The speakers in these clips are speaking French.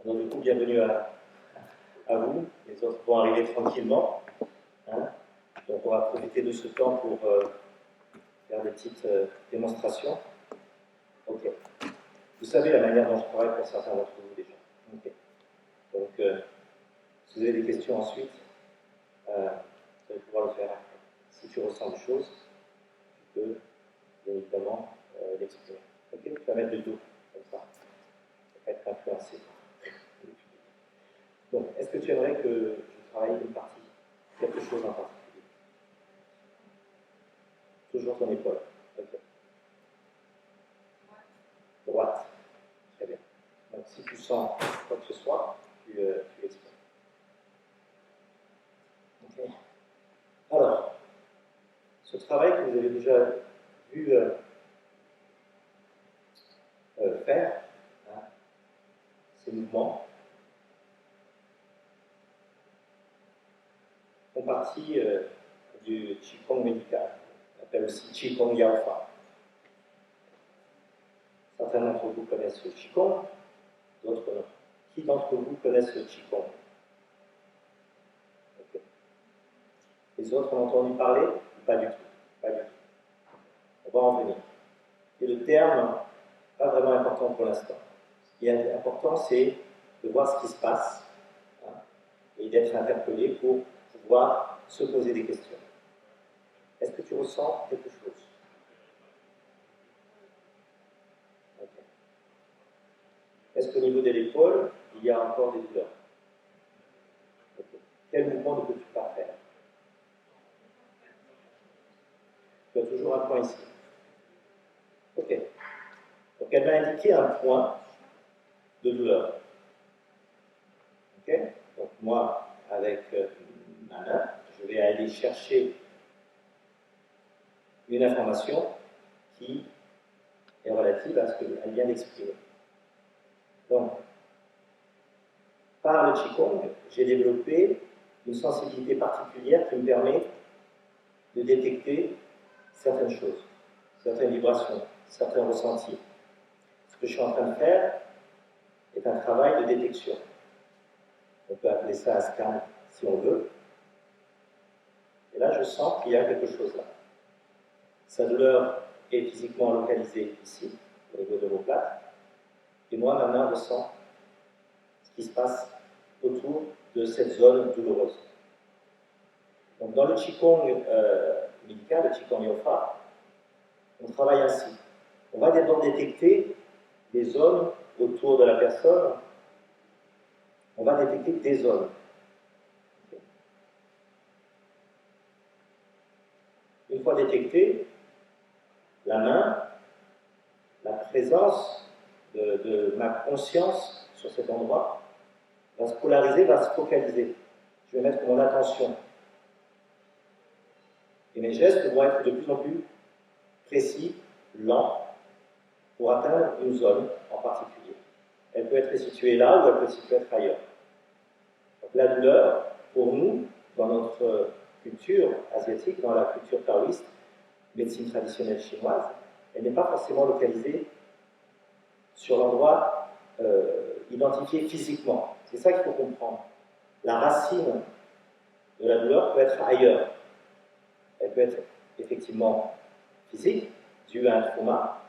Donc du coup, bienvenue à vous. Les autres vont arriver tranquillement. Hein. Donc on va profiter de ce temps pour faire des petites démonstrations. Ok. Vous savez la manière dont je travaille pour certains d'entre vous déjà. Okay. Donc, si vous avez des questions ensuite, vous allez pouvoir le faire après. Si tu ressens des choses, tu peux bien évidemment l'exprimer. Ok. Tu vas mettre le dos comme ça. Ça va être influencé. Donc, est-ce que tu aimerais que je travaille une partie, quelque chose en particulier? Toujours ton épaule. Ok. Droite. Très bien. Donc, si tu sens quoi que ce soit, tu l'exprimes. Ok. Alors, ce travail que vous avez déjà vu faire, hein, ces mouvements, font partie du Qigong médical. On appelle aussi Qigong Yaofa. Certains d'entre vous connaissent le Qigong, d'autres non. Qui d'entre vous connaissent le Qigong? Okay. Les autres ont entendu parler? Pas du tout. Pas du tout. On va en venir. Et le terme, pas vraiment important pour l'instant. Ce qui est important, c'est de voir ce qui se passe, hein, et d'être interpellé pour pouvoir se poser des questions. Est-ce que tu ressens quelque chose? Okay. Est-ce qu'au niveau de l'épaule, il y a encore des douleurs? Okay. Quel mouvement ne peux-tu pas faire? Tu as toujours un point ici. Ok. Donc elle m'a indiqué un point de douleur. Ok. Donc moi, avec ma main, je vais aller chercher une information qui est relative à ce qu'elle vient d'exprimer. Donc, par le Qigong, j'ai développé une sensibilité particulière qui me permet de détecter certaines choses, certaines vibrations, certains ressentis. Ce que je suis en train de faire est un travail de détection. On peut appeler ça un scan si on veut. Et là, je sens qu'il y a quelque chose là. Sa douleur est physiquement localisée ici, au niveau de l'omoplate, et moi, ma main ressent ce qui se passe autour de cette zone douloureuse. Donc, dans le Qigong médical, le Qigong Yaofa, on travaille ainsi. On va d'abord détecter les zones autour de la personne. On va détecter des zones. Une fois détectée, la main, la présence de ma conscience sur cet endroit va se polariser, va se focaliser. Je vais mettre mon attention. Et mes gestes vont être de plus en plus précis, lents, pour atteindre une zone en particulier. Elle peut être située là ou elle peut se situer ailleurs. Donc, la douleur, pour nous, dans notre culture asiatique, dans la culture taoïste, médecine traditionnelle chinoise, elle n'est pas forcément localisée sur l'endroit identifié physiquement. C'est ça qu'il faut comprendre. La racine de la douleur peut être ailleurs. Elle peut être effectivement physique, due à un trauma,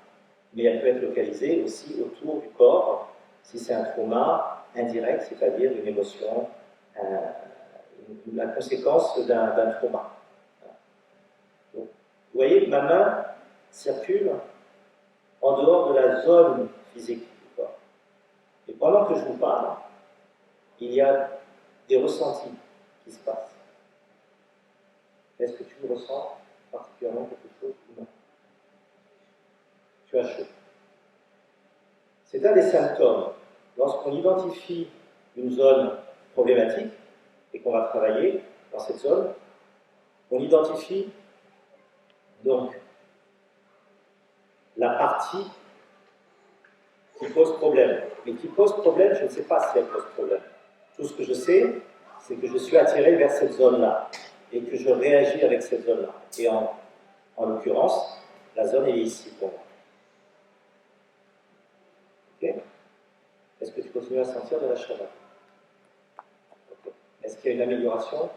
mais elle peut être localisée aussi autour du corps, si c'est un trauma indirect, c'est-à-dire une émotion, la conséquence d'un trauma. Donc, vous voyez, ma main circule en dehors de la zone physique du corps. Et pendant que je vous parle, il y a des ressentis qui se passent. Est-ce que tu ressens particulièrement quelque chose ou non? Tu as chaud. C'est un des symptômes. Lorsqu'on identifie une zone problématique et qu'on va travailler dans cette zone, on identifie donc la partie qui pose problème. Mais qui pose problème, je ne sais pas si elle pose problème. Tout ce que je sais, c'est que je suis attiré vers cette zone-là et que je réagis avec cette zone-là. Et en l'occurrence, la zone est ici pour moi. Okay? Est-ce que tu continues à sentir de la chaleur? Okay. Est-ce qu'il y a une amélioration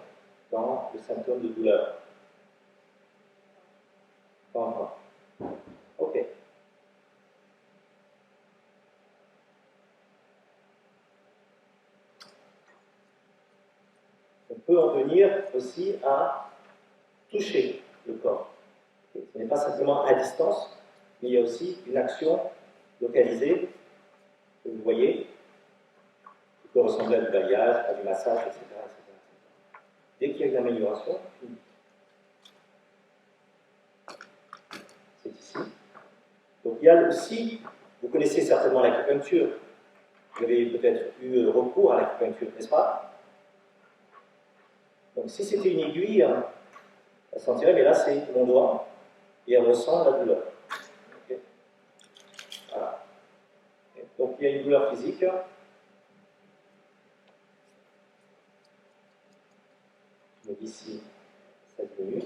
dans le symptôme de douleur? Pas encore. Ok. On peut en venir aussi à toucher le corps. Ce n'est pas simplement à distance, mais il y a aussi une action localisée que vous voyez, qui peut ressembler à du balayage, à du massage, etc. Dès qu'il y a une amélioration, c'est ici. Donc il y a aussi, vous connaissez certainement l'acupuncture, vous avez peut-être eu recours à l'acupuncture, n'est-ce pas? Donc si c'était une aiguille, elle sentirait, mais là c'est mon doigt, et elle ressent la douleur. Okay. Voilà. Donc il y a une douleur physique. Je me dis si ça diminue.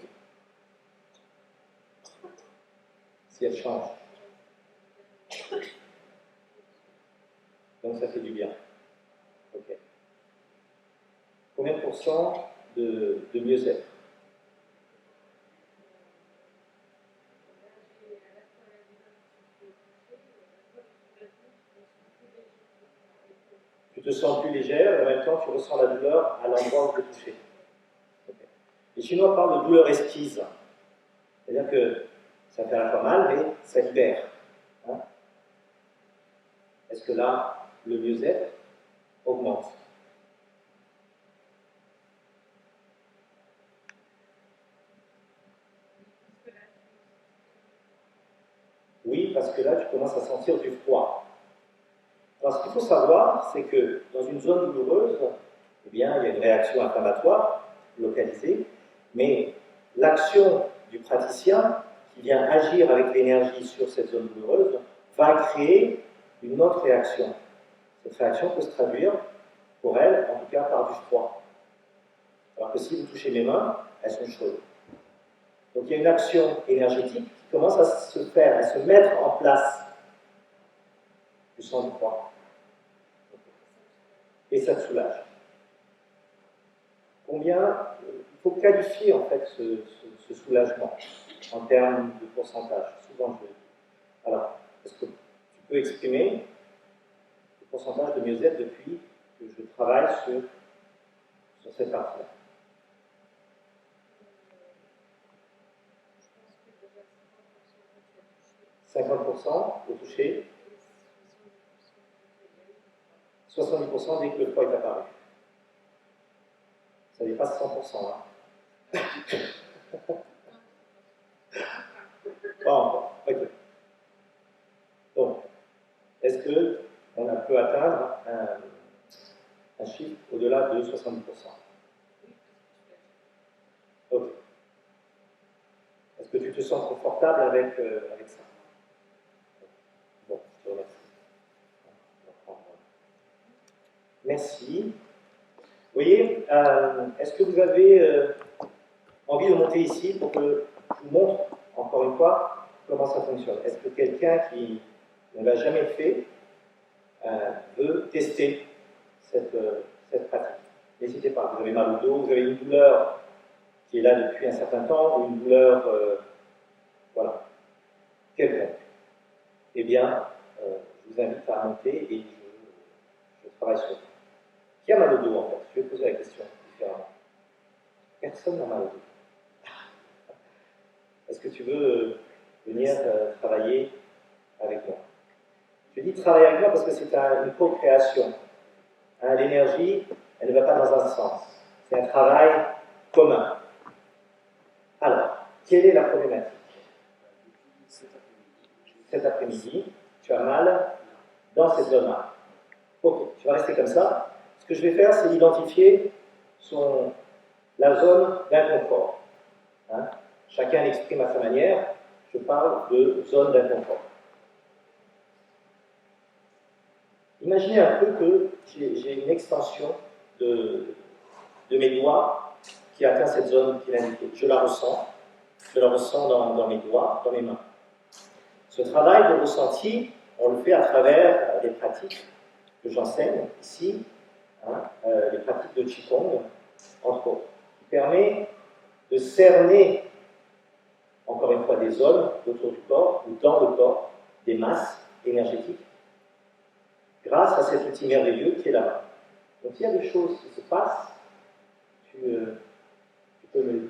Si elle change. Donc ça fait du bien. Ok. Combien de pourcents de mieux-être? Tu te sens plus légère et en même temps tu ressens la douleur à l'endroit où tu es touché. Okay. Les Chinois parlent de douleur esquisse. C'est-à-dire que ça fait à la fois mal, mais ça libère. Hein? Est-ce que là, le mieux-être augmente? Oui, parce que là, tu commences à sentir du froid. Alors, ce qu'il faut savoir, c'est que dans une zone douloureuse, eh bien, il y a une réaction inflammatoire localisée, mais l'action du praticien qui vient agir avec l'énergie sur cette zone douloureuse va créer une autre réaction. Cette réaction peut se traduire, pour elle, en tout cas, par du froid. Alors que si vous touchez mes mains, elles sont chaudes. Donc il y a une action énergétique qui commence à se faire, à se mettre en place. Tu sens du froid. Et ça te soulage. Combien, il faut qualifier en fait ce soulagement en termes de pourcentage. Souvent je le dis. Alors, est-ce que tu peux exprimer le pourcentage de mieux-être depuis que je travaille sur cette partie-là? 50% au toucher, 70% dès que le froid est apparu. Ça dépasse 100%. Hein. Pas encore. Ok. Donc, est-ce qu'on peut atteindre un chiffre au-delà de 70%? Ok. Est-ce que tu te sens confortable avec ça? Bon, je te remercie. Merci. Vous voyez, est-ce que vous avez envie de monter ici pour que je vous montre, encore une fois, comment ça fonctionne? Est-ce que quelqu'un qui ne l'a jamais fait veut tester cette pratique? N'hésitez pas, vous avez mal au dos, vous avez une douleur qui est là depuis un certain temps, ou une douleur, voilà, quelconque. Eh bien, je vous invite à monter et je travaille sur vous. Qui a mal au dos en fait? Je vais poser la question différemment. Personne n'a mal au dos. Est-ce que tu veux venir travailler avec moi? Je dis travailler avec moi parce que c'est une co-création. Hein, l'énergie, elle ne va pas dans un sens. C'est un travail commun. Alors, quelle est la problématique? Cet après-midi, tu as mal dans cette zone-là. Ok, tu vas rester comme ça. Ce que je vais faire, c'est identifier la zone d'inconfort. Hein? Chacun l'exprime à sa manière. Je parle de zone d'inconfort. Imaginez un peu que j'ai une extension de mes doigts qui atteint cette zone qui est indiquée. Je la ressens dans mes doigts, dans mes mains. Ce travail de ressenti, on le fait à travers des pratiques que j'enseigne ici, hein, les pratiques de Qigong, entre autres, qui permet de cerner, encore une fois, des zones autour du corps ou dans le corps, des masses énergétiques, grâce à cet outil merveilleux qui est la main. Donc s'il y a des choses qui se passent, tu peux me le dire.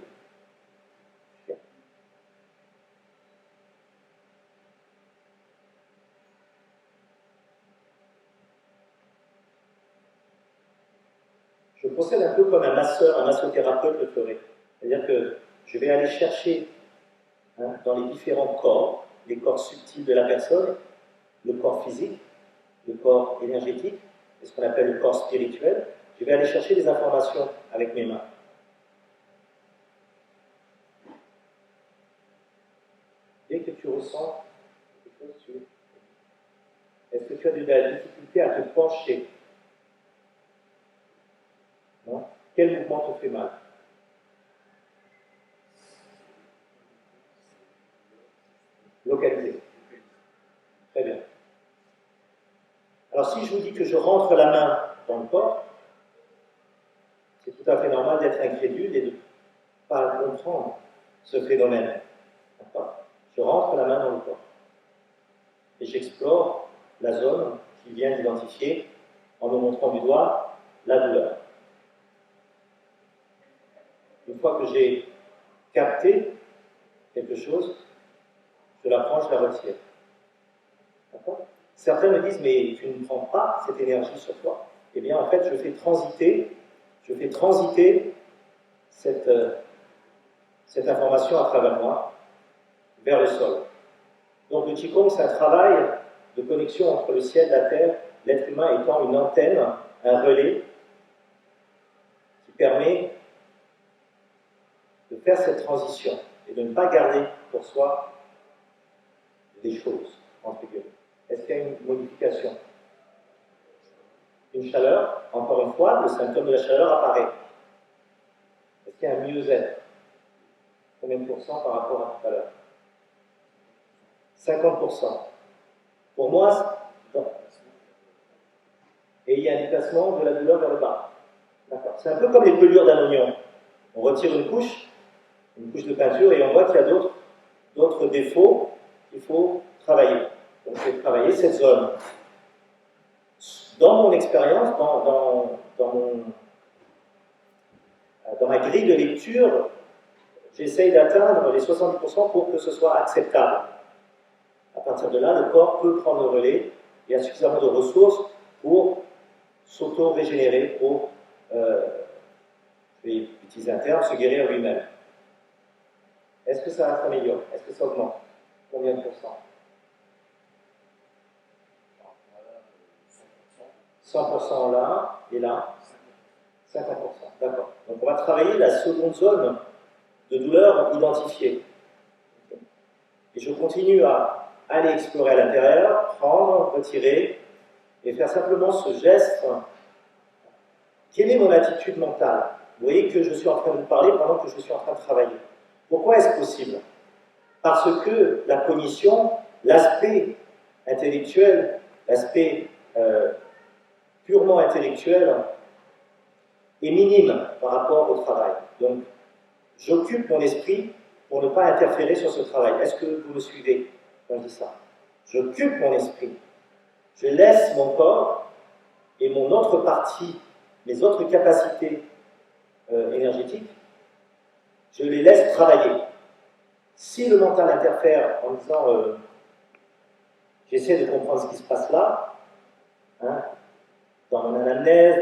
Je procède un peu comme un masseur, un massothérapeute le ferait. C'est-à-dire que je vais aller chercher dans les différents corps, les corps subtils de la personne, le corps physique, le corps énergétique, et ce qu'on appelle le corps spirituel. Je vais aller chercher des informations avec mes mains. Dès que tu ressens quelque chose, est-ce que tu as de la difficulté à te pencher? Non? Quel mouvement te fait mal? Localisé. Très bien. Alors si je vous dis que je rentre la main dans le corps, c'est tout à fait normal d'être incrédule et de ne pas comprendre ce phénomène. Je rentre la main dans le corps et j'explore la zone qui vient d'identifier en me montrant du doigt la douleur. Une fois que j'ai capté quelque chose, je la prends, je la retire. D'accord? Certains me disent, mais tu ne prends pas cette énergie sur toi. Eh bien, en fait, je fais transiter cette information à travers moi vers le sol. Donc, le Qigong, c'est un travail de connexion entre le ciel et la terre, l'être humain étant une antenne, un relais qui permet de faire cette transition et de ne pas garder pour soi des choses, entre guillemets. Est-ce qu'il y a une modification? Une chaleur, encore une fois, le symptôme de la chaleur apparaît. Est-ce qu'il y a un mieux-être? Combien de pourcents par rapport à tout à l'heure? 50%. Pour moi, non. Et il y a un déplacement de la douleur vers le bas. D'accord. C'est un peu comme les pelures d'un oignon. On retire une couche de peinture, et on voit qu'il y a d'autres défauts qu'il faut travailler. Donc, je vais travailler cette zone. Dans mon expérience, dans ma grille de lecture, j'essaye d'atteindre les 70% pour que ce soit acceptable. À partir de là, le corps peut prendre le relais. Il y a suffisamment de ressources pour s'auto-régénérer, pour, je vais utiliser un terme, se guérir lui-même. Est-ce que ça s'améliore? Est-ce que ça augmente? Combien de pourcents? 100% là, et là 50%. D'accord. Donc on va travailler la seconde zone de douleur identifiée. Et je continue à aller explorer à l'intérieur, prendre, retirer, et faire simplement ce geste. Quelle est mon attitude mentale? Vous voyez que je suis en train de vous parler pendant que je suis en train de travailler. Pourquoi est-ce possible? Parce que la cognition, l'aspect intellectuel, l'aspect purement intellectuel, est minime par rapport au travail. Donc, j'occupe mon esprit pour ne pas interférer sur ce travail. Est-ce que vous me suivez quand je dis ça? J'occupe mon esprit. Je laisse mon corps et mon autre partie, mes autres capacités énergétiques, je les laisse travailler. Si le mental interfère en disant j'essaie de comprendre ce qui se passe là, hein, dans mon anamnèse,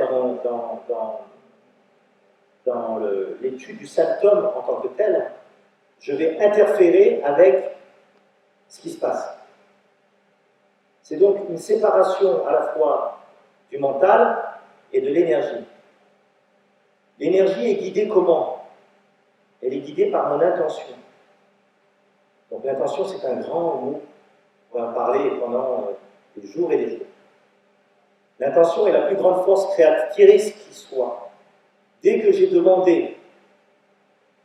dans l'étude du symptôme en tant que tel, je vais interférer avec ce qui se passe. C'est donc une séparation à la fois du mental et de l'énergie. L'énergie est guidée comment? Elle est guidée par mon intention. Donc l'intention, c'est un grand mot. On va en parler pendant des jours et des jours. L'intention est la plus grande force créatrice qui soit. Dès que j'ai demandé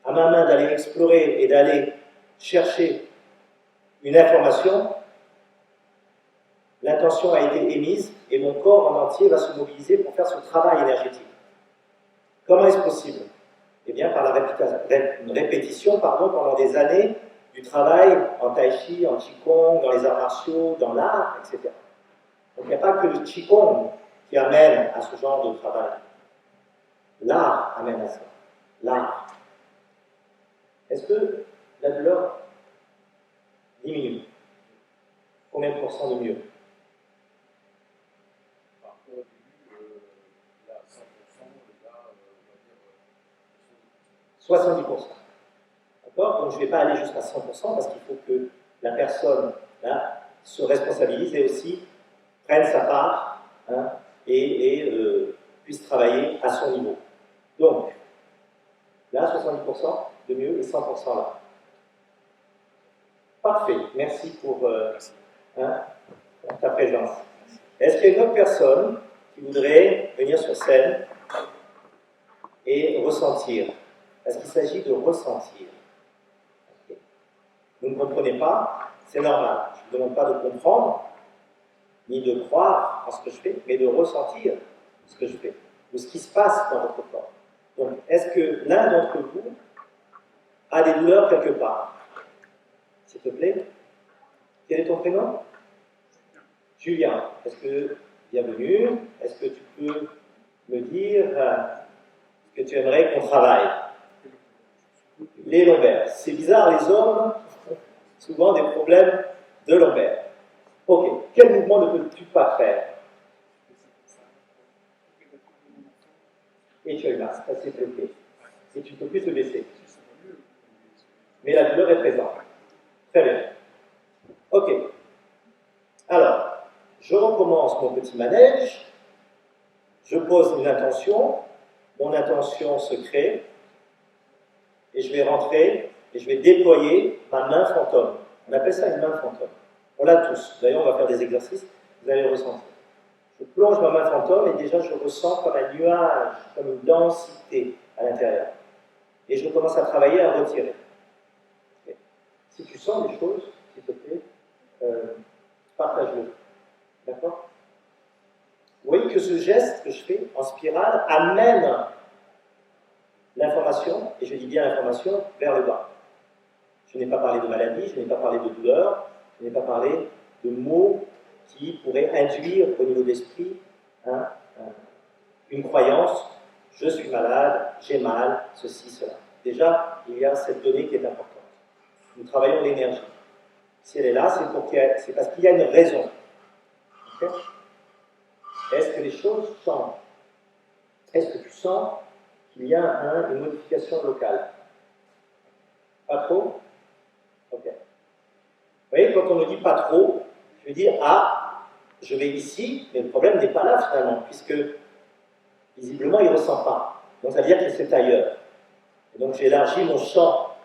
à ma main d'aller explorer et d'aller chercher une information, l'intention a été émise et mon corps en entier va se mobiliser pour faire ce travail énergétique. Comment est-ce possible? Eh bien, par la répétition pendant des années du travail en tai chi, en qigong, dans les arts martiaux, dans l'art, etc. Donc il n'y a pas que le qigong qui amène à ce genre de travail. L'art amène à ça. L'art. Est-ce que la douleur diminue? Combien de pourcents de mieux? Par rapport au début, là, 100%, là, on va dire 70%. D'accord? Donc je ne vais pas aller jusqu'à 100% parce qu'il faut que la personne là, se responsabilise et aussi prenne sa part et puisse travailler à son niveau. Donc, là, 70% de mieux et 100% là. Parfait. Merci pour ta présence. Est-ce qu'il y a une autre personne qui voudrait venir sur scène et ressentir? Parce qu'il s'agit de ressentir. Vous ne comprenez pas, c'est normal. Je ne vous demande pas de comprendre, ni de croire en ce que je fais, mais de ressentir ce que je fais, ou ce qui se passe dans votre corps. Donc, est-ce que l'un d'entre vous a des douleurs quelque part? S'il te plaît. Quel est ton prénom? Julien. Est-ce que, bienvenue, est-ce que tu peux me dire ce que tu aimerais qu'on travaille? Les lombaires. C'est bizarre, les hommes ont souvent des problèmes de lombaires. Ok. Quel mouvement ne peux-tu pas faire? Et tu as une masse, ça c'est ok. Et tu ne peux plus te baisser. Mais la douleur est présente. Très bien. Ok. Alors, je recommence mon petit manège. Je pose une intention. Mon intention se crée. Et je vais rentrer et je vais déployer ma main fantôme. On appelle ça une main fantôme. On l'a tous. D'ailleurs, on va faire des exercices. Vous allez le ressentir. Je plonge ma main fantôme et déjà je ressens comme un nuage, comme une densité à l'intérieur. Et je commence à travailler à retirer. Okay. Si tu sens des choses, s'il te plaît, partage-le. D'accord? Vous voyez que ce geste que je fais en spirale amène l'information, et je dis bien l'information, vers le bas. Je n'ai pas parlé de maladie, je n'ai pas parlé de douleur, je n'ai pas parlé de mots qui pourraient induire au niveau d'esprit une croyance, je suis malade, j'ai mal, ceci, cela. Déjà, il y a cette donnée qui est importante. Nous travaillons l'énergie. Si elle est là, c'est parce qu'il y a une raison. Okay? Est-ce que les choses changent? Est-ce que tu sens qu'il y a une modification locale? Pas trop? Ok. Vous voyez, quand on ne dit pas trop, je veux dire, je vais ici, mais le problème n'est pas là finalement, puisque visiblement il ne ressent pas. Donc ça veut dire qu'il est ailleurs. Et donc j'élargis mon champ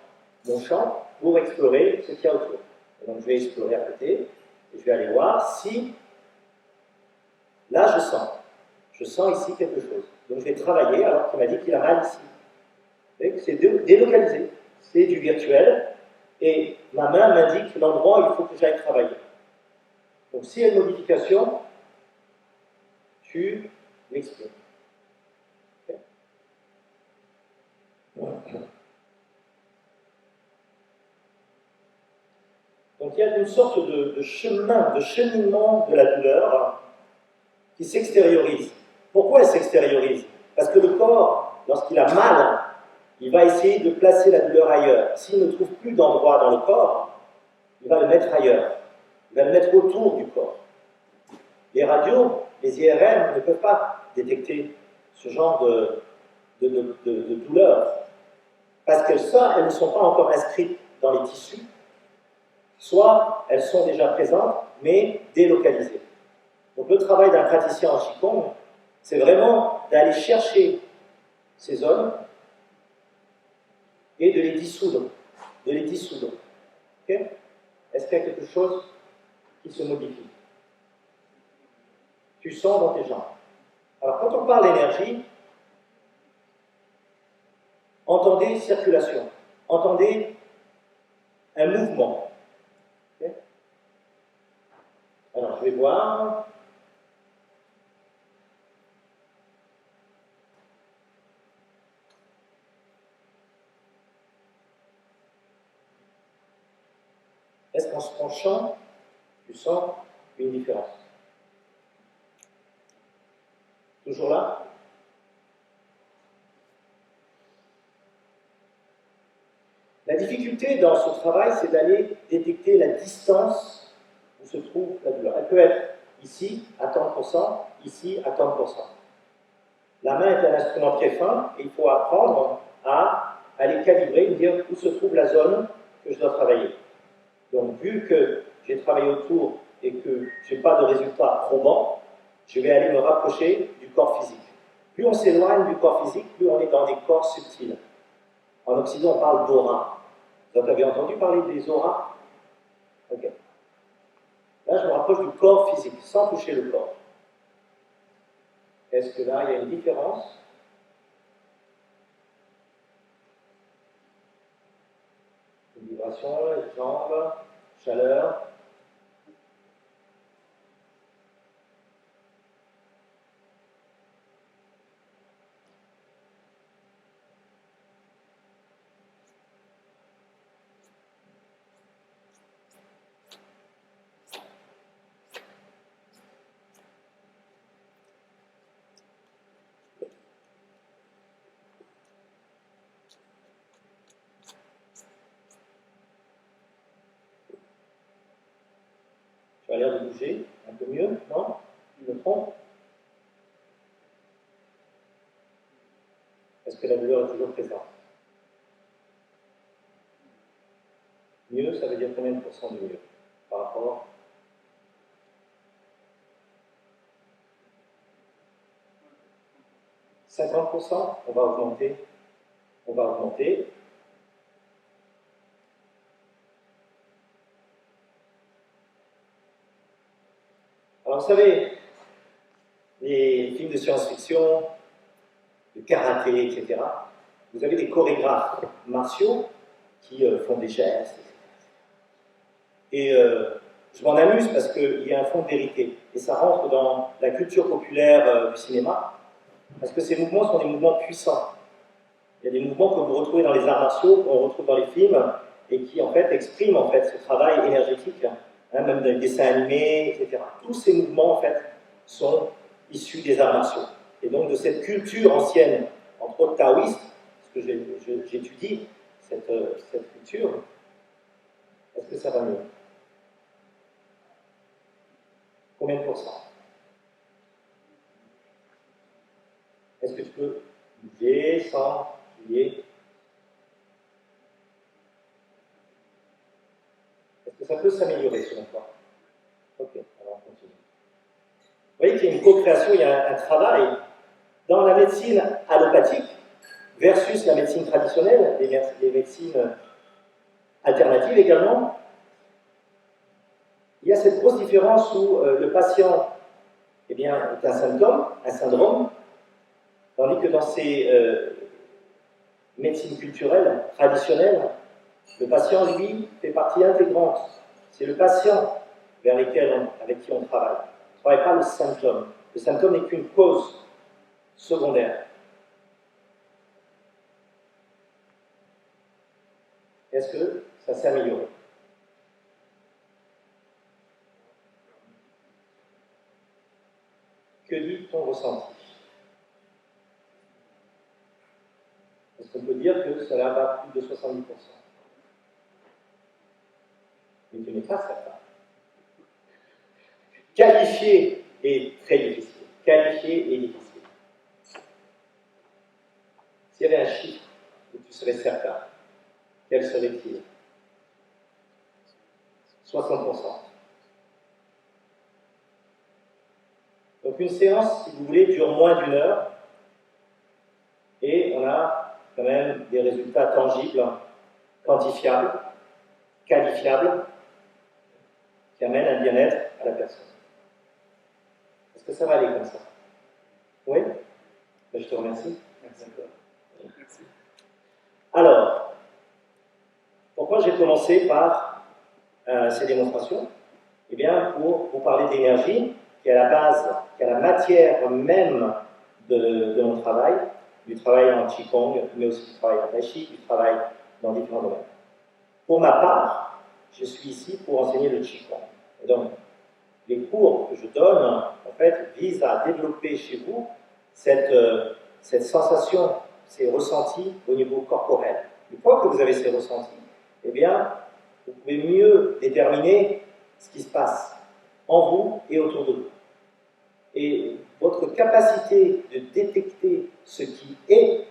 pour explorer ce qu'il y a autour. Et donc je vais explorer à côté, et je vais aller voir si, là je sens ici quelque chose. Donc je vais travailler alors qu'il m'a dit qu'il a mal ici. C'est délocalisé, c'est du virtuel, et ma main m'indique l'endroit où il faut que j'aille travailler. Donc s'il y a une modification, tu l'exprimes. Okay? Donc il y a une sorte de chemin, de cheminement de la douleur qui s'extériorise. Pourquoi elle s'extériorise? Parce que le corps, lorsqu'il a mal, il va essayer de placer la douleur ailleurs. S'il ne trouve plus d'endroit dans le corps, il va le mettre ailleurs. Il va le mettre autour du corps. Les radios, les IRM ne peuvent pas détecter ce genre de douleur. Parce que ça, elles ne sont pas encore inscrites dans les tissus. Soit elles sont déjà présentes, mais délocalisées. Donc le travail d'un praticien en Qigong, c'est vraiment d'aller chercher ces zones et de les dissoudre. Okay? Est-ce qu'il y a quelque chose qui se modifie? Tu sens dans tes jambes. Alors quand on parle d'énergie, entendez circulation, entendez un mouvement. Okay? Alors je vais voir. Est-ce qu'en se penchant, tu sens une différence? Toujours là? La difficulté dans ce travail, c'est d'aller détecter la distance où se trouve la douleur. Elle peut être ici à 30%, ici à 30%. La main est un instrument très fin et il faut apprendre à aller calibrer, dire où se trouve la zone que je dois travailler. Donc, vu que j'ai travaillé autour et que je n'ai pas de résultat probant, je vais aller me rapprocher du corps physique. Plus on s'éloigne du corps physique, plus on est dans des corps subtils. En Occident, on parle d'aura. Vous avez entendu parler des auras? Ok. Là, je me rapproche du corps physique, sans toucher le corps. Est-ce que là, il y a une différence? Une vibration, les jambes, chaleur. Tu as l'air de bouger un peu mieux, non? Je me trompe? Est-ce que la douleur est toujours présente? Mieux, ça veut dire combien de pourcents de mieux par rapport? « 50%, on va augmenter. On va augmenter. Alors, vous savez, les films de science-fiction, de karaté, etc., vous avez des chorégraphes martiaux qui font des gestes, et je m'en amuse parce qu'il y a un fond de vérité, et ça rentre dans la culture populaire du cinéma, parce que ces mouvements sont des mouvements puissants. Il y a des mouvements que vous retrouvez dans les arts martiaux, qu'on retrouve dans les films, et qui en fait expriment en fait ce travail énergétique, même dans les dessins animés, etc. Tous ces mouvements en fait sont issus des arts martiaux. Et donc de cette culture ancienne, entre autres taoïste, parce que j'étudie cette culture, est-ce que ça va mieux? Combien de pourcents? Est-ce que tu peux bouger sans crier? Est-ce que ça peut s'améliorer selon toi? Ok, alors on continue. Vous voyez qu'il y a une co-création, il y a un travail dans la médecine allopathique versus la médecine traditionnelle, les médecines alternatives également. Il y a cette grosse différence où le patient eh bien, est un symptôme, un syndrome, tandis que dans ces médecines culturelles, traditionnelles, le patient, lui, fait partie intégrante. C'est le patient avec qui on travaille. On ne travaille pas le symptôme. Le symptôme n'est qu'une cause secondaire. Est-ce que ça s'est amélioré? Que dit ton ressenti? Est-ce qu'on peut dire que cela va plus de 70%? Mais tu n'es pas certain. Qualifier est très difficile. Qualifier est difficile. S'il y avait un chiffre où tu serais certain, quel serait-il? 60%. Donc une séance, si vous voulez, dure moins d'1 heure et on a quand même des résultats tangibles, quantifiables, qualifiables, qui amènent un bien-être à la personne. Est-ce que ça va aller comme ça? Oui? Ben, je te remercie. Merci. Alors, pourquoi j'ai commencé par ces démonstrations? Eh bien, pour vous parler d'énergie, qui est à la base, qui est à la matière même de mon travail, du travail en Qigong, mais aussi du travail en Tai Chi, du travail dans différents domaines. Pour ma part, je suis ici pour enseigner le Qigong. Et donc, les cours que je donne, en fait, visent à développer chez vous cette sensation, ces ressentis au niveau corporel. Une fois que vous avez ces ressentis, eh bien, vous pouvez mieux déterminer ce qui se passe en vous et autour de vous. Et votre capacité de détecter ce qui est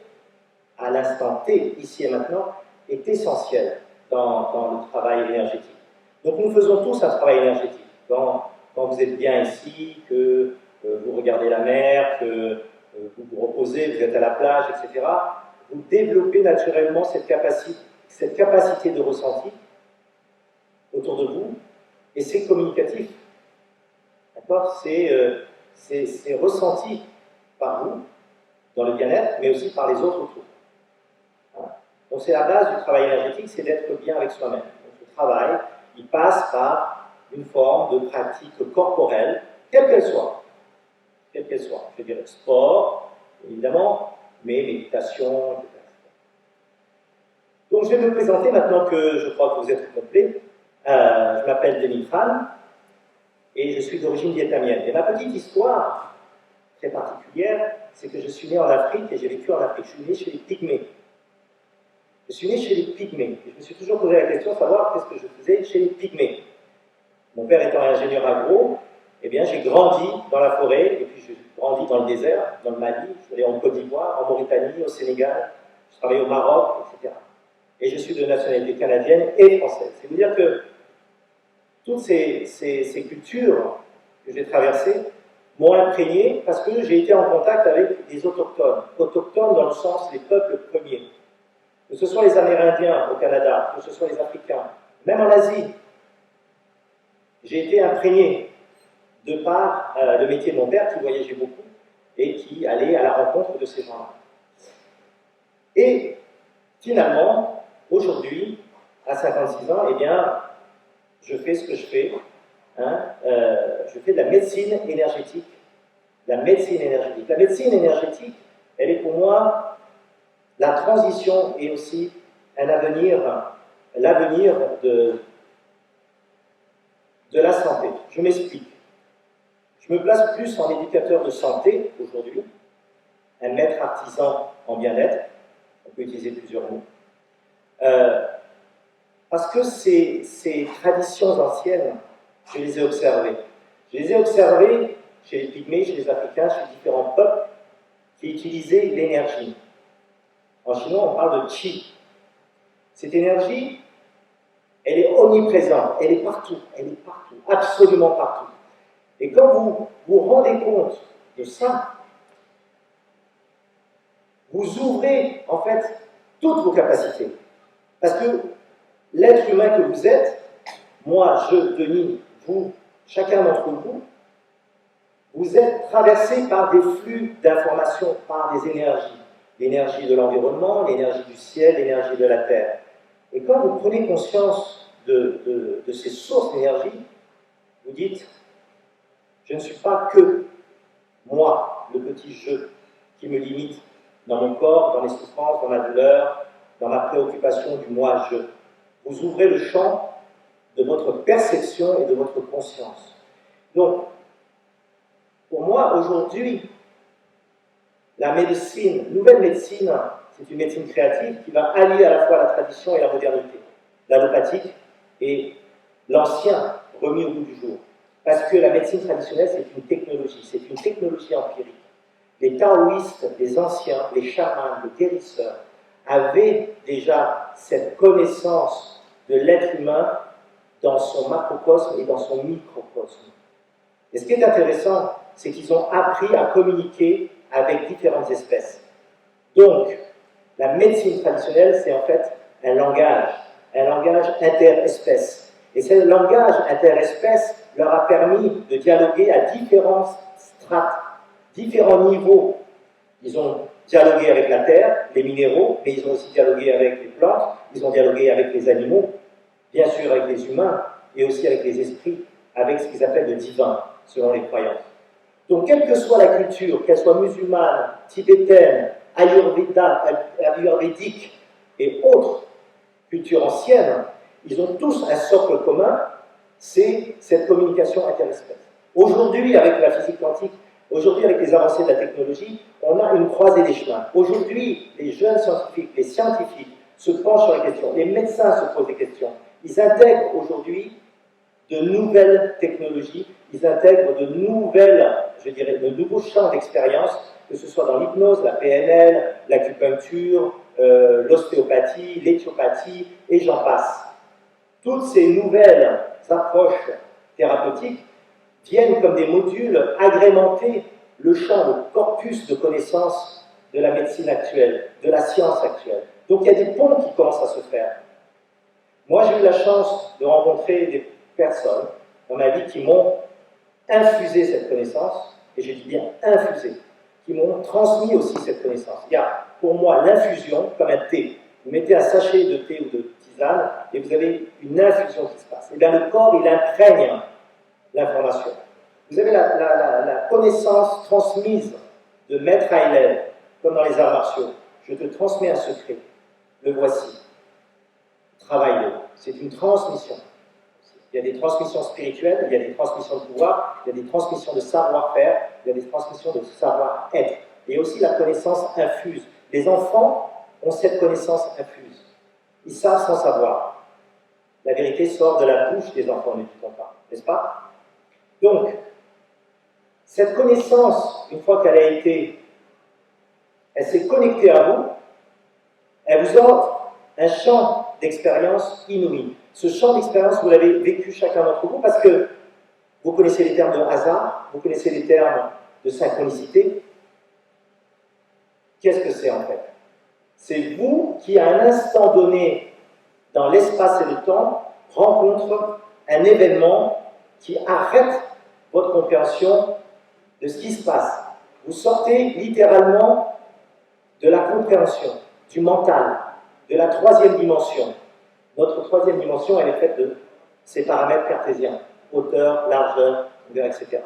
à l'instant T, ici et maintenant, est essentielle dans le travail énergétique. Donc nous faisons tous un travail énergétique. Quand vous êtes bien ici, que vous regardez la mer, que vous vous reposez, vous êtes à la plage, etc., vous développez naturellement cette capacité de ressenti autour de vous, et c'est communicatif. D'accord ? C'est ressenti par vous, dans le bien-être, mais aussi par les autres autour. Voilà. Donc c'est la base du travail énergétique, c'est d'être bien avec soi-même. Donc le travail, il passe par une forme de pratique corporelle, quelle qu'elle soit. Quelle qu'elle soit. Je dirais sport, évidemment, mais méditation, etc. Donc je vais me présenter maintenant que je crois que vous êtes complet. Je m'appelle Denis Tran et je suis d'origine vietnamienne. Et ma petite histoire très particulière, c'est que je suis né en Afrique et j'ai vécu en Afrique. Je suis né chez les Pygmées. Je suis né chez les Pygmées. Et je me suis toujours posé la question de savoir qu'est-ce que je faisais chez les Pygmées. Mon père étant ingénieur agro, eh bien j'ai grandi dans la forêt et puis j'ai grandi dans le désert, dans le Mali. Je suis allé en Côte d'Ivoire, en Mauritanie, au Sénégal. Je travaillais au Maroc, etc. Et je suis de nationalité canadienne et française. C'est vous dire que toutes ces cultures que j'ai traversées m'ont imprégné parce que j'ai été en contact avec des autochtones. Autochtones dans le sens des peuples premiers. Que ce soit les Amérindiens au Canada, que ce soit les Africains, même en Asie. J'ai été imprégné de par le métier de mon père qui voyageait beaucoup et qui allait à la rencontre de ces gens-là. Et finalement, aujourd'hui, à 56 ans, eh bien, je fais ce que je fais. Je fais de la médecine énergétique. La médecine énergétique. La médecine énergétique, elle est pour moi la transition et aussi l'avenir de la santé. Je m'explique. Je me place plus en éducateur de santé aujourd'hui, un maître artisan en bien-être. On peut utiliser plusieurs mots. Parce que ces traditions anciennes, je les ai observées. Je les ai observées chez les Pygmées, chez les Africains, chez différents peuples qui utilisaient l'énergie. En chinois, on parle de qi. Cette énergie, elle est omniprésente, elle est partout, absolument partout. Et quand vous vous rendez compte de ça, vous ouvrez en fait toutes vos capacités. Parce que l'être humain que vous êtes, moi, je, Denis, vous, chacun d'entre vous, vous êtes traversé par des flux d'informations, par des énergies. L'énergie de l'environnement, l'énergie du ciel, l'énergie de la terre. Et quand vous prenez conscience de ces sources d'énergie, vous dites, je ne suis pas que moi, le petit je, qui me limite dans mon corps, dans les souffrances, dans la douleur, dans ma préoccupation du moi-je. Vous ouvrez le champ de votre perception et de votre conscience. Donc, pour moi, aujourd'hui, la médecine, nouvelle médecine, c'est une médecine créative qui va allier à la fois la tradition et la modernité, l'allopathique et l'ancien remis au goût du jour. Parce que la médecine traditionnelle, c'est une technologie empirique. Les taoïstes, les anciens, les chamans, les guérisseurs, avaient déjà cette connaissance de l'être humain dans son macrocosme et dans son microcosme. Et ce qui est intéressant, c'est qu'ils ont appris à communiquer avec différentes espèces. Donc, la médecine traditionnelle, c'est en fait un langage interespèce. Et ce langage interespèce leur a permis de dialoguer à différents strates, différents niveaux. Ils ont dialogué avec la terre, les minéraux, mais ils ont aussi dialogué avec les plantes, ils ont dialogué avec les animaux, bien sûr avec les humains, et aussi avec les esprits, avec ce qu'ils appellent le divin, selon les croyances. Donc, quelle que soit la culture, qu'elle soit musulmane, tibétaine, ayurvédique et autres cultures anciennes, ils ont tous un socle commun, c'est cette communication interespèce. Aujourd'hui, avec la physique quantique, aujourd'hui, avec les avancées de la technologie, on a une croisée des chemins. Aujourd'hui, les jeunes scientifiques, les scientifiques se penchent sur les questions, les médecins se posent des questions. Ils intègrent aujourd'hui de nouvelles technologies, ils intègrent de nouvelles, je dirais, de nouveaux champs d'expérience, que ce soit dans l'hypnose, la PNL, l'acupuncture, l'ostéopathie, l'éthiopathie, et j'en passe. Toutes ces nouvelles approches thérapeutiques viennent comme des modules agrémenter le champ, le corpus de connaissances de la médecine actuelle, de la science actuelle. Donc il y a des ponts qui commencent à se faire. Moi, j'ai eu la chance de rencontrer des personnes dans ma vie qui m'ont infusé cette connaissance, et je dis bien infusé, qui m'ont transmis aussi cette connaissance. Il y a pour moi l'infusion comme un thé. Vous mettez un sachet de thé ou de tisane et vous avez une infusion qui se passe. Et bien le corps, il imprègne l'information. Vous avez la connaissance transmise de maître à élève, comme dans les arts martiaux. Je te transmets un secret, le voici. Travaille-le. C'est une transmission. Il y a des transmissions spirituelles, il y a des transmissions de pouvoir, il y a des transmissions de savoir-faire, il y a des transmissions de savoir-être. Et aussi la connaissance infuse. Les enfants ont cette connaissance infuse. Ils savent sans savoir. La vérité sort de la bouche des enfants, ne dit-on pas, n'est-ce pas? Donc, cette connaissance, une fois qu'elle a été, elle s'est connectée à vous, elle vous offre un champ d'expérience inouï. Ce champ d'expérience, vous l'avez vécu chacun d'entre vous parce que vous connaissez les termes de hasard, vous connaissez les termes de synchronicité. Qu'est-ce que c'est en fait? C'est vous qui, à un instant donné, dans l'espace et le temps, rencontre un événement qui arrête votre compréhension de ce qui se passe. Vous sortez littéralement de la compréhension, du mental, de la troisième dimension. Notre troisième dimension, elle est faite de ces paramètres cartésiens, hauteur, largeur, longueur, etc.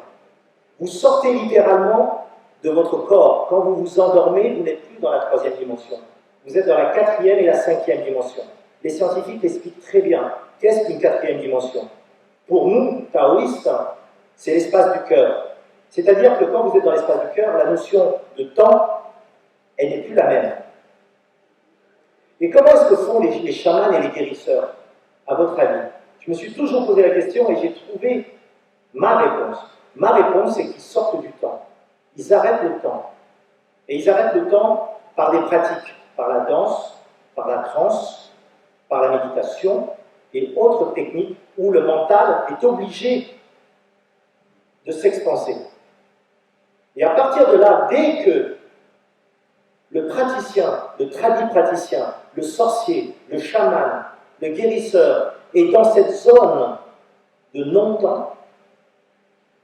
Vous sortez littéralement de votre corps. Quand vous vous endormez, vous n'êtes plus dans la troisième dimension. Vous êtes dans la quatrième et la cinquième dimension. Les scientifiques l'expliquent très bien. Qu'est-ce qu'une quatrième dimension? Pour nous, taoïstes, c'est l'espace du cœur. C'est-à-dire que quand vous êtes dans l'espace du cœur, la notion de temps, elle n'est plus la même. Et comment est-ce que font les chamans et les guérisseurs, à votre avis? Je me suis toujours posé la question et j'ai trouvé ma réponse. Ma réponse, c'est qu'ils sortent du temps. Ils arrêtent le temps. Et ils arrêtent le temps par des pratiques, par la danse, par la transe, par la méditation et autres techniques où le mental est obligé de s'expanser. Et à partir de là, dès que le praticien, le tradit praticien, le sorcier, le chaman, le guérisseur est dans cette zone de non-temps,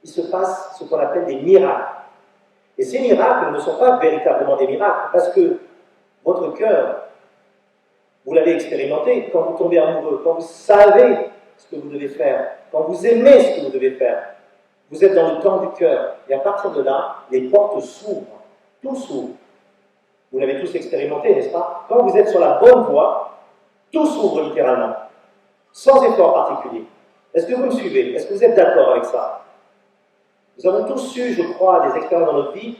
il se passe ce qu'on appelle des miracles. Et ces miracles ne sont pas véritablement des miracles, parce que votre cœur, vous l'avez expérimenté, quand vous tombez amoureux, quand vous savez ce que vous devez faire, quand vous aimez ce que vous devez faire, vous êtes dans le temps du cœur. Et à partir de là, les portes s'ouvrent, tout s'ouvre. Vous l'avez tous expérimenté, n'est-ce pas? Quand vous êtes sur la bonne voie, tout s'ouvre littéralement, sans effort particulier. Est-ce que vous me suivez? Est-ce que vous êtes d'accord avec ça? Nous avons tous eu, je crois, des expériences dans notre vie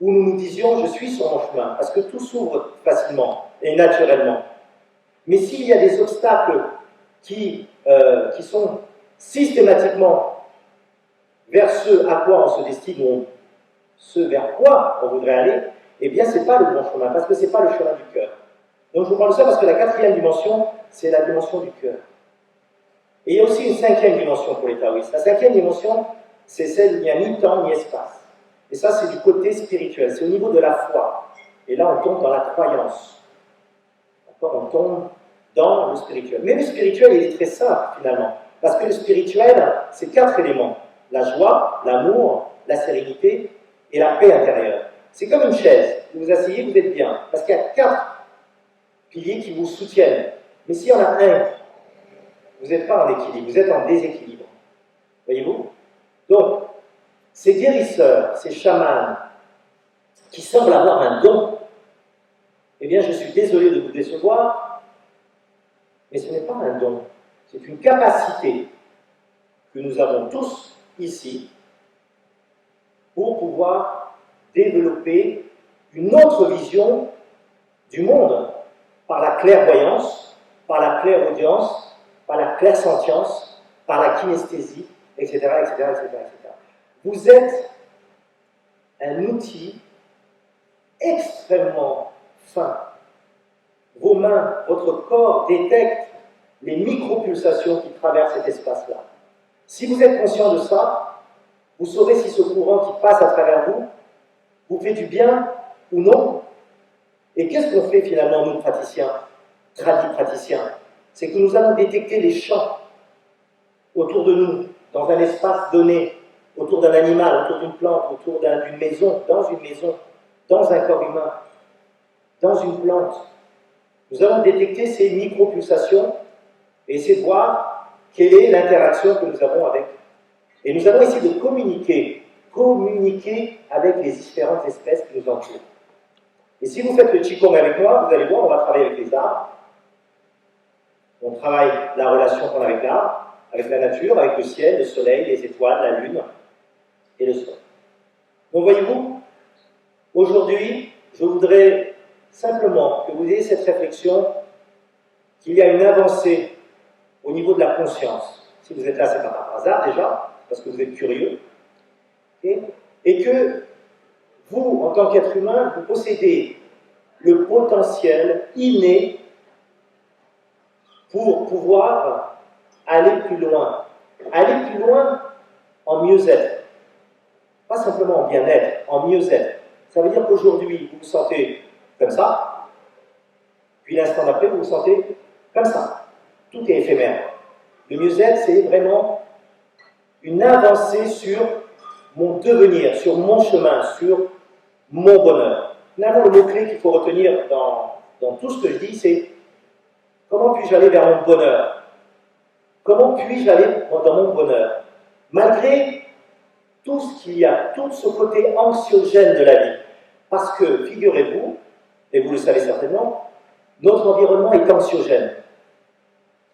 où nous nous disions « je suis sur mon chemin », parce que tout s'ouvre facilement et naturellement. Mais s'il y a des obstacles qui sont systématiquement vers ce à quoi on se destine, ou ce vers quoi on voudrait aller, eh bien, ce n'est pas le bon chemin, parce que ce n'est pas le chemin du cœur. Donc, je vous parle de ça parce que la quatrième dimension, c'est la dimension du cœur. Et il y a aussi une cinquième dimension pour les taoïstes. La cinquième dimension, c'est celle où il n'y a ni temps ni espace. Et ça, c'est du côté spirituel, c'est au niveau de la foi. Et là, on tombe dans la croyance. D'accord? On tombe dans le spirituel. Mais le spirituel, il est très simple, finalement. Parce que le spirituel, c'est 4 éléments. La joie, l'amour, la sérénité et la paix intérieure. C'est comme une chaise. Vous vous asseyez, vous êtes bien. Parce qu'il y a 4 piliers qui vous soutiennent. Mais s'il y en a un, vous n'êtes pas en équilibre, vous êtes en déséquilibre. Voyez-vous? Donc, ces guérisseurs, ces chamans, qui semblent avoir un don, eh bien, je suis désolé de vous décevoir, mais ce n'est pas un don, c'est une capacité que nous avons tous ici pour pouvoir développer une autre vision du monde par la clairvoyance, par la clairaudience, par la clairsentience, par la kinesthésie, etc., etc., etc., etc. Vous êtes un outil extrêmement fin. Vos mains, votre corps détectent les micropulsations qui traversent cet espace-là. Si vous êtes conscient de ça, vous saurez si ce courant qui passe à travers vous vous fait du bien ou non. Et qu'est-ce qu'on fait finalement, nous, praticiens, tradis praticiens? C'est que nous allons détecter les champs autour de nous, dans un espace donné, autour d'un animal, autour d'une plante, autour d'une maison, dans un corps humain, dans une plante. Nous allons détecter ces micropulsations et essayer de voir quelle est l'interaction que nous avons avec. Et nous allons essayer de communiquer avec les différentes espèces qui nous entourent. Et si vous faites le Qigong avec moi, vous allez voir, on va travailler avec les arbres. On travaille la relation qu'on a avec l'arbre, avec la nature, avec le ciel, le soleil, les étoiles, la lune et le sol. Donc voyez-vous, aujourd'hui, je voudrais simplement que vous ayez cette réflexion qu'il y a une avancée au niveau de la conscience. Si vous êtes là, c'est pas par hasard déjà, parce que vous êtes curieux. Et que vous, en tant qu'être humain, vous possédez le potentiel inné pour pouvoir aller plus loin. Aller plus loin en mieux-être. Pas simplement en bien-être, en mieux-être. Ça veut dire qu'aujourd'hui, vous vous sentez comme ça, puis l'instant d'après, vous vous sentez comme ça. Tout est éphémère. Le mieux-être, c'est vraiment une avancée sur mon devenir, sur mon chemin, sur mon bonheur. Finalement, le mot-clé qu'il faut retenir dans tout ce que je dis, c'est comment puis-je aller vers mon bonheur? Comment puis-je aller dans mon bonheur? Malgré tout ce qu'il y a, tout ce côté anxiogène de la vie. Parce que, figurez-vous, et vous le savez certainement, notre environnement est anxiogène.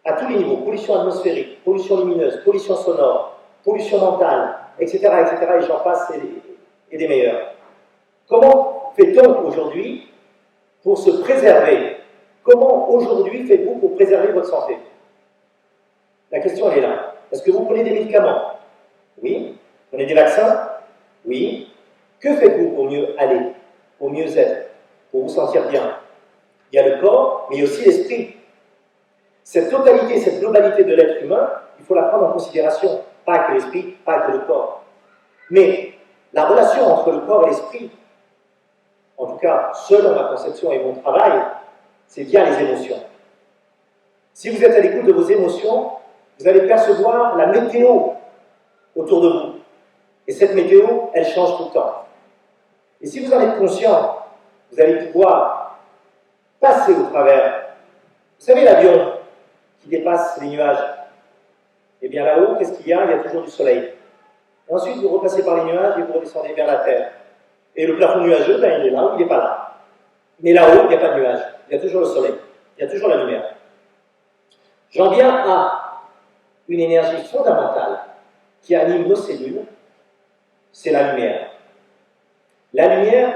À tous les niveaux, pollution atmosphérique, pollution lumineuse, pollution sonore, pollution mentale, etc., etc., et j'en passe, et des meilleurs. Comment fait-on aujourd'hui pour se préserver? Comment aujourd'hui faites-vous pour préserver votre santé? La question elle est là. Est-ce que vous prenez des médicaments? Oui. Vous prenez des vaccins? Oui. Que faites-vous pour mieux aller, pour mieux être, pour vous sentir bien? Il y a le corps, mais il y a aussi l'esprit. Cette totalité, cette globalité de l'être humain, il faut la prendre en considération. Pas que l'esprit, pas que le corps. Mais la relation entre le corps et l'esprit, en tout cas, selon ma conception et mon travail, c'est via les émotions. Si vous êtes à l'écoute de vos émotions, vous allez percevoir la météo autour de vous. Et cette météo, elle change tout le temps. Et si vous en êtes conscient, vous allez pouvoir passer au travers. Vous savez l'avion qui dépasse les nuages? Eh bien là-haut, qu'est-ce qu'il y a? Il y a toujours du soleil. Et ensuite, vous repassez par les nuages et vous redescendez vers la terre. Et le plafond nuageux, ben, il est là ou il n'est pas là. Mais là-haut, il n'y a pas de nuages. Il y a toujours le soleil. Il y a toujours la lumière. J'en viens à une énergie fondamentale qui anime nos cellules, c'est la lumière. La lumière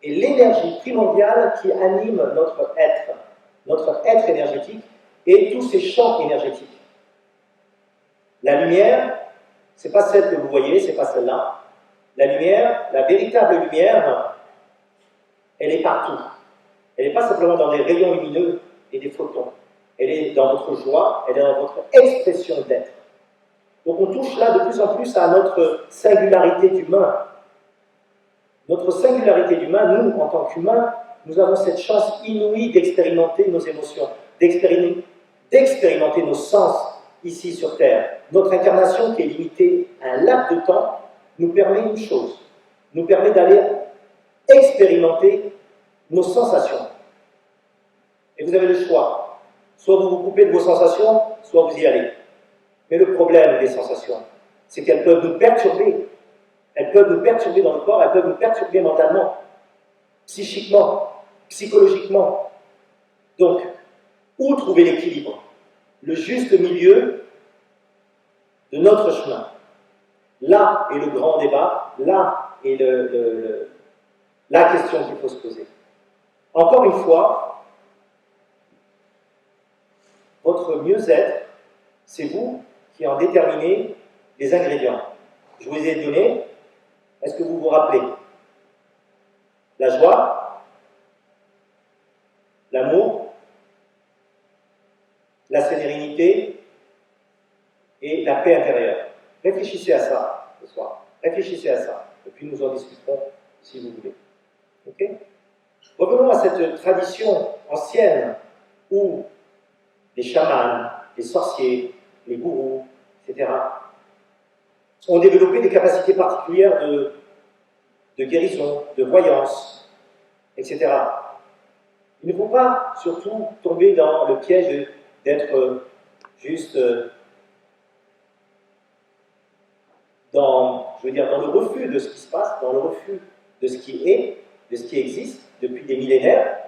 est l'énergie primordiale qui anime notre être énergétique et tous ces champs énergétiques. La lumière, ce n'est pas celle que vous voyez, ce n'est pas celle-là. La lumière, la véritable lumière, elle est partout. Elle n'est pas simplement dans des rayons lumineux et des photons. Elle est dans votre joie, elle est dans votre expression d'être. Donc on touche là de plus en plus à notre singularité d'humain. Notre singularité d'humain, nous, en tant qu'humains, nous avons cette chance inouïe d'expérimenter nos émotions, d'expérimenter nos sens ici sur Terre. Notre incarnation, qui est limitée à un laps de temps, nous permet une chose, nous permet d'aller expérimenter nos sensations. Et vous avez le choix. Soit vous vous coupez de vos sensations, soit vous y allez. Mais le problème des sensations, c'est qu'elles peuvent nous perturber. Elles peuvent nous perturber dans le corps, elles peuvent nous perturber mentalement, psychiquement, psychologiquement. Donc, où trouver l'équilibre? Le juste milieu de notre chemin. Là est le grand débat, là est la question qu'il faut se poser. Encore une fois, votre mieux-être, c'est vous qui en déterminez les ingrédients. Je vous ai donné, est-ce que vous vous rappelez? La joie, l'amour, la sérénité et la paix intérieure. Réfléchissez à ça ce soir. Réfléchissez à ça. Et puis nous en discuterons si vous voulez. Ok? Revenons à cette tradition ancienne où les chamans, les sorciers, les gourous, etc., ont développé des capacités particulières de guérison, de voyance, etc. Il ne faut pas surtout tomber dans le piège d'être juste dans le refus de ce qui se passe, dans le refus de ce qui est, de ce qui existe depuis des millénaires,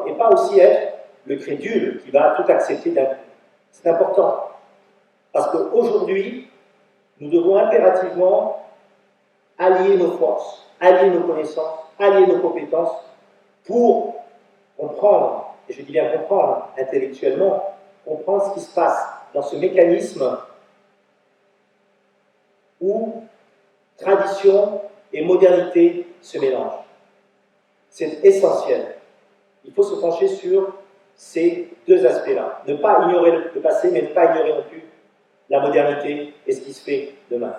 et pas aussi être le crédule qui va tout accepter d'un coup. C'est important, parce qu'aujourd'hui, nous devons impérativement allier nos forces, allier nos connaissances, allier nos compétences pour comprendre, et je dis bien comprendre intellectuellement, comprendre ce qui se passe dans ce mécanisme où tradition et modernité se mélangent. C'est essentiel. Il faut se pencher sur ces deux aspects-là. Ne pas ignorer le passé, mais ne pas ignorer non plus la modernité et ce qui se fait demain.